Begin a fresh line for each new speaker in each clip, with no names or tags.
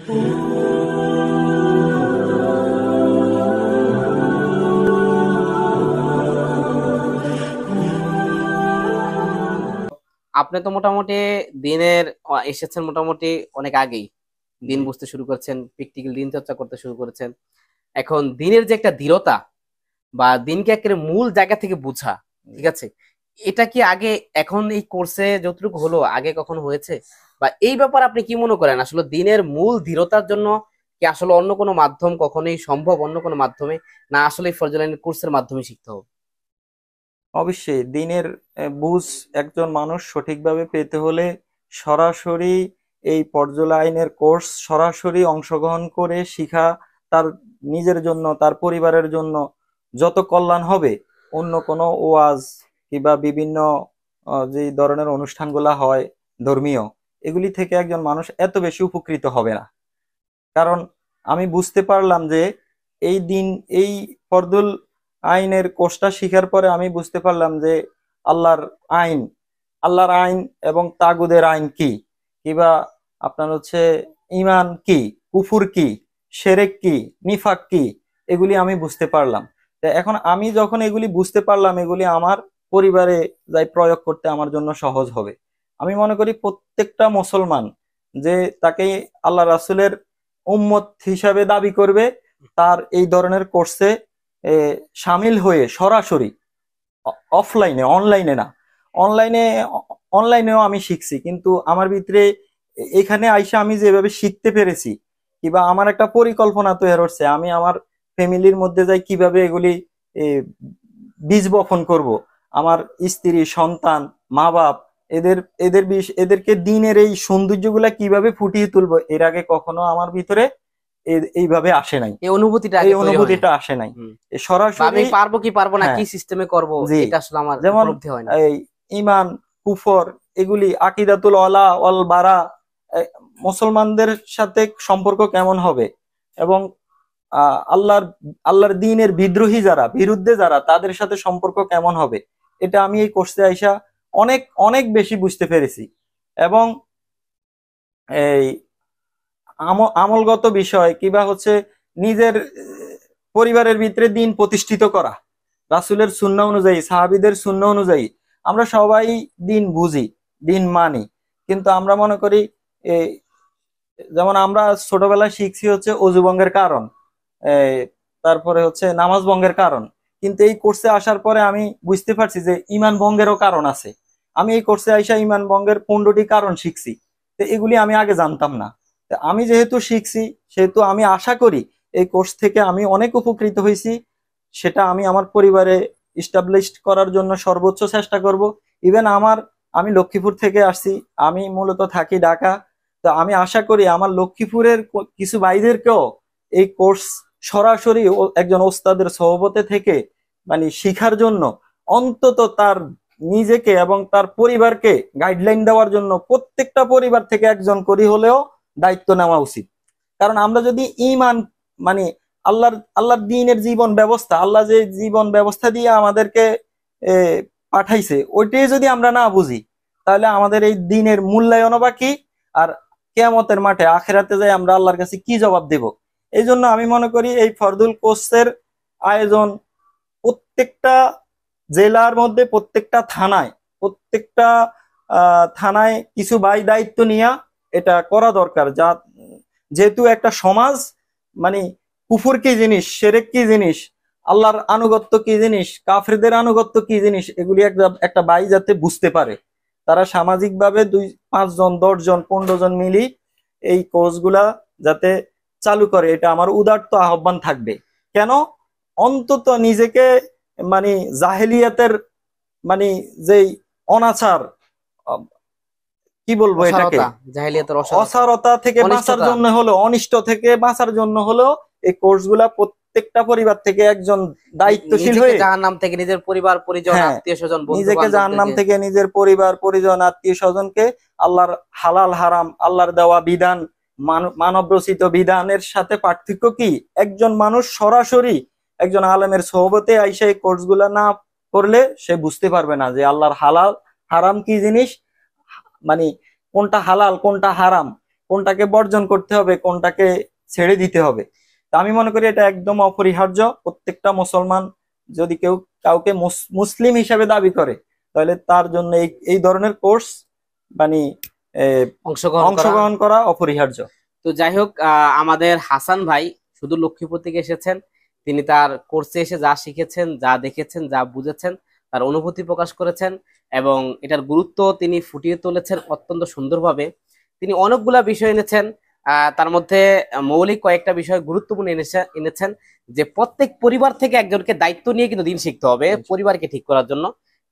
আপনি তো মোটামুটি দিনের এসেছেন মোটামুটি অনেক আগেই, দিন বুঝতে শুরু করেছেন, প্র্যাকটিক্যাল দিন চর্চা করতে শুরু করেছেন। এখন দিনের যে একটা দৃঢ়তা বা দিনকে একেবারে মূল জায়গা থেকে বোঝা, ঠিক আছে, এটা কি আগে এখন এই কোর্সে যতটুকু হলো আগে কখনো হয়েছে? বা এই ব্যাপারে আপনি কি মনে করেন, আসলে দিনের মূল দৃঢ়তার জন্য কি আসলে অন্য কোনো মাধ্যম কখনোই সম্ভব, অন্য কোনো মাধ্যমে, না আসলে ফজলাইন কোর্সের মাধ্যমে শিখতে হবে?
অবশ্যই দিনের বুঝ একজন মানুষ সঠিকভাবে পেতে হলে সরাসরি এই পর্যালোচনার কোর্স সরাসরি অংশগ্রহণ করে শিখা তার নিজের জন্য, তার পরিবারের জন্য যত কল্যাণ হবে, অন্য কোনো ওয়াজ কিংবা বিভিন্ন যে ধরনের অনুষ্ঠানগুলা হয় ধর্মীয়, এগুলি থেকে একজন মানুষ এত বেশি উপকৃত হবে না। কারণ আমি বুঝতে পারলাম যে এই দিন এই ফরদুল আইনের কোর্সটা শিখার পরে আমি বুঝতে পারলাম যে আল্লাহর আইন, আল্লাহর আইন এবং তাগুদের আইন কি, কিবা আপনার হচ্ছে ইমান কি, কুফুর কি, শিরক কি, নিফাক কি, এগুলি আমি বুঝতে পারলাম। তো এখন আমি যখন এগুলি বুঝতে পারলাম, এগুলি আমার পরিবারে যাই প্রয়োগ করতে আমার জন্য সহজ হবে। আমি মনে করি প্রত্যেকটা মুসলমান যে তাকে আল্লাহ রাসূলের উম্মত হিসাবে দাবি করবে, তার এই ধরনের কোর্সে সামিল হয়ে সরাসরি, অফলাইনে, অনলাইনে না, অনলাইনে, অনলাইনেও আমি শিখছি, কিন্তু আমার ভিতরে এখানে আইসা আমি যেভাবে শিখতে পেরেছি, কিংবা আমার একটা পরিকল্পনা তৈরি হচ্ছে, আমি আমার ফ্যামিলির মধ্যে যাই কিভাবে এগুলি এ, বীজ বপন করব, আমার স্ত্রী, সন্তান, মা বাপ, এদের এদের এদেরকে দিনের এই সৌন্দর্যগুলা কিভাবে ফুটিয়ে তুলবো, এর আগে কখনো আমার ভিতরে এইভাবে আসে নাই,
এই অনুভূতিটা
এই
আগে তৈরি হয় নাই।
অনুভূতিটা আসে নাই।
হুম। বা আমি
সরাসরি,
পারবো কি পারবো না,
হ্যাঁ,
কি সিস্টেমে করব,
জি,
এটা আসলে আমার
যেমন
উপলব্ধি হয় না।
এই ইমান, কুফর, এগুলি আকিদাতুল ওয়ালা ওয়াল বারা, এ, মুসলমানদের সাথে সম্পর্ক কেমন হবে, এবং আল্লাহর আল্লাহর দ্বীনের বিদ্রোহী যারা, বিরুদ্ধে যারা, তাদের সাথে সম্পর্ক কেমন হবে, এটা আমি এই কোর্সে আইসা অনেক অনেক বেশি বুঝতে পেরেছি। এবং এই আমলগত বিষয় কিবা হচ্ছে নিজের পরিবারের ভিতরে দিন প্রতিষ্ঠিত করা, রাসূলের সুন্নাহ অনুযায়ী, সাহাবীদের সুন্নাহ অনুযায়ী আমরা সবাই দিন বুঝি, দিন মানি, কিন্তু আমরা মনে করি এই, যেমন আমরা ছোটবেলায় শিখছি হচ্ছে অজু ভঙ্গের কারণ, এই, তারপরে হচ্ছে নামাজ ভঙ্গের কারণ, কিন্তু এই কোর্সে আসার পরে আমি বুঝতে পারছি যে ইমান ভঙ্গেরও কারণ আছে। আমি এই কোর্সে আইসা ইমান ভঙ্গের 15টি কারণ শিখছি। তো এগুলি আমি আগে জানতাম না। তো আমি যেহেতু শিখছি, সেহেতু আমি আশা করি এই কোর্স থেকে আমি অনেক উপকৃত হয়েছি। সেটা আমি আমার পরিবারে ইস্টাবলিশ করার জন্য সর্বোচ্চ চেষ্টা করব। ইভেন আমি লক্ষ্মীপুর থেকে আসছি, আমি মূলত থাকি ঢাকা। তো আমি আশা করি আমার লক্ষ্মীপুরের কিছু ভাইদেরকেও এই কোর্স সরাসরি একজন ওস্তাদের সহবতে থেকে মানে শিখার জন্য, অন্তত তার নিজেকে এবং তার পরিবারকে গাইডলাইন দেওয়ার জন্য প্রত্যেকটা পরিবার থেকে একজন করি হলেও দায়িত্ব নেওয়া উচিত। কারণ আমরা যদি ইমান, মানে আল্লাহর দ্বীনের জীবন ব্যবস্থা, আল্লাহ যে জীবন ব্যবস্থা দিয়ে আমাদেরকে এ, পাঠাইছে, ওইটাই যদি আমরা না বুঝি, তাহলে আমাদের এই দ্বীনের মূল্যায়নও বা কি, আর কিয়ামতের মাঠে আখেরাতে যাই আমরা আল্লাহর কাছে কি জবাব দেব। এই জন্য আমি মনে করি এই ফরদুল কোর্সের আয়োজন প্রত্যেকটা জেলার মধ্যে, প্রত্যেকটা থানায়, প্রত্যেকটা থানায় কিছু ভাই দায়িত্ব নিয়ে এটা করা দরকার। যেহেতু একটা সমাজ, মানে কুফর কি জিনিস, শিরক কি জিনিস, আল্লাহর আনুগত্য কি জিনিস, কাফেরদের আনুগত্য কি জিনিস, এগুলি একটা ভাই যাতে বুঝতে পারে, তারা সামাজিকভাবে 2-5 জন, 10 জন, 15 জন মিলি এই কোর্সগুলা যাতে চালু করে, এটা আমার উদাত্ত আহ্বান থাকবে। কেন? অন্তত নিজেকে, মানে জাহেলিয়াতের, মানে যেই অনাচার, আহ, কি বলবো এটাকে,
অসারতা, জাহেলিয়াতের অসারতা,
অসারতা থেকে বাঁচার
অনিষ্টতা।
জন্য হলো, অনিষ্ট থেকে বাঁচার জন্য হলো এই কোর্সগুলা প্রত্যেকটা পরিবার থেকে একজন দায়িত্বশীল
নিজেকে
হয়ে,
জাহান্নাম থেকে, নিজের পরিবার পরিজন,
হ্যাঁ,
আত্মীয় স্বজন, বন্ধু
নিজেকে জাহান্নাম
বান্ধবদেরকে।
থেকে, নিজের পরিবার পরিজন, আত্মীয় স্বজনকে আল্লাহর হালাল হারাম, আল্লাহর দেওয়া বিধান, মানব রচিত বিধানের সাথে পার্থক্য কি, একজন মানুষ সরাসরি একজন আলেমের সোহবতে আইসা এই কোর্সগুলা না করলে সে বুঝতে পারবে না যে আল্লাহর হালাল হারাম কি জিনিস, মানে কোনটা হালাল কোনটা হারাম, কোনটাকে বর্জন করতে হবে, কোনটাকে ছেড়ে দিতে হবে। তা আমি মনে করি এটা একদম অপরিহার্য। প্রত্যেকটা মুসলমান যদি কেউ কাউকে মুসলিম হিসাবে দাবি করে, তাহলে তার জন্য এই এই ধরনের কোর্স মানে অংশগ্রহণ করা অপরিহার্য।
তো যাই হোক, আমাদের হাসান ভাই শুধু লক্ষ্মীপুর থেকে এসেছেন। তিনি তার কোর্সে এসে যা শিখেছেন, যা দেখেছেন, যা বুঝেছেন, তার অনুভূতি প্রকাশ করেছেন এবং এটার গুরুত্ব তিনি ফুটিয়ে তুলেছেন অত্যন্ত সুন্দরভাবে। তিনি অনেকগুলা বিষয় এনেছেন, তার মধ্যে মৌলিক কয়েকটা বিষয় গুরুত্বপূর্ণ এনেছেন যে প্রত্যেক পরিবার থেকে একজনকে দায়িত্ব নিয়ে কিন্তু দিন শিখতে হবে পরিবারকে ঠিক করার জন্য।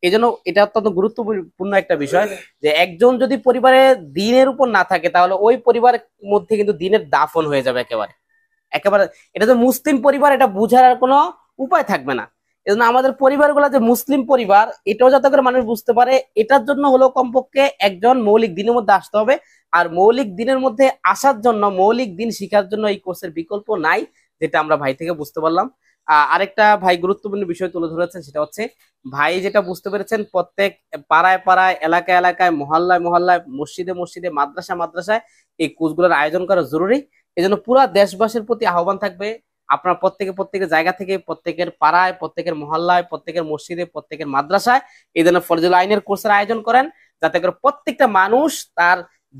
এই জন্য এটা অত্যন্ত গুরুত্বপূর্ণ একটা বিষয় যে একজন যদি পরিবারে দিনের উপর না থাকে, তাহলে ওই পরিবারের মধ্যে কিন্তু দিনের দাফন হয়ে যাবে একেবারে একেবারে। এটা যে মুসলিম পরিবার, এটা বুঝার আর কোনো উপায় থাকবে না। এজন্য আমাদের পরিবারগুলো যে মুসলিম পরিবার, এটাও যাতে করে মানুষ বুঝতে পারে, এটার জন্য হলো কমপক্ষে একজন মৌলিক দিনের মধ্যে আসতে হবে। আর মৌলিক দিনের মধ্যে আসার জন্য, মৌলিক দিন শিখার জন্য এই কোর্সের বিকল্প নাই, যেটা আমরা ভাই থেকে বুঝতে পারলাম। আরেকটা ভাই গুরুত্বপূর্ণ বিষয় তুলে ধরেছেন, সেটা হচ্ছে ভাই যেটা বুঝতে পেরেছেন প্রত্যেক পাড়ায় পাড়ায়, এলাকায় এলাকায়, মহল্লায় মহল্লায়, মসজিদে মসজিদে, মাদ্রাসা মাদ্রাসায় এই কোর্সগুলোর আয়োজন করা জরুরি। এই জন্য পুরা দেশবাসীর প্রতি আহ্বান থাকবে, আপনার প্রত্যেকের জায়গা থেকে, প্রত্যেকের পাড়ায়, প্রত্যেকের মহল্লায়, প্রত্যেকের মসজিদে, প্রত্যেকের মাদ্রাসায় এই ধরনের ফরজুল আইনের কোর্সের আয়োজন করেন, যাতে করে প্রত্যেকটা মানুষ তার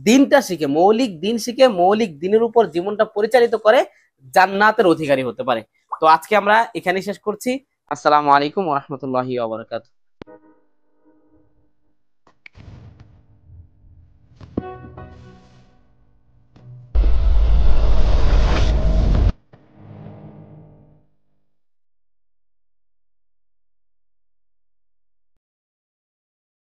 দিনটা শিখে, মৌলিক দিন শিখে, মৌলিক দিনের উপর জীবনটা পরিচালিত করে জান্নাতের অধিকারী হতে পারে। তো আজকে আমরা এখানে শেষ করছি। আসসালামু আলাইকুম ওয়া রাহমাতুল্লাহি ওয়া বারাকাতুহু।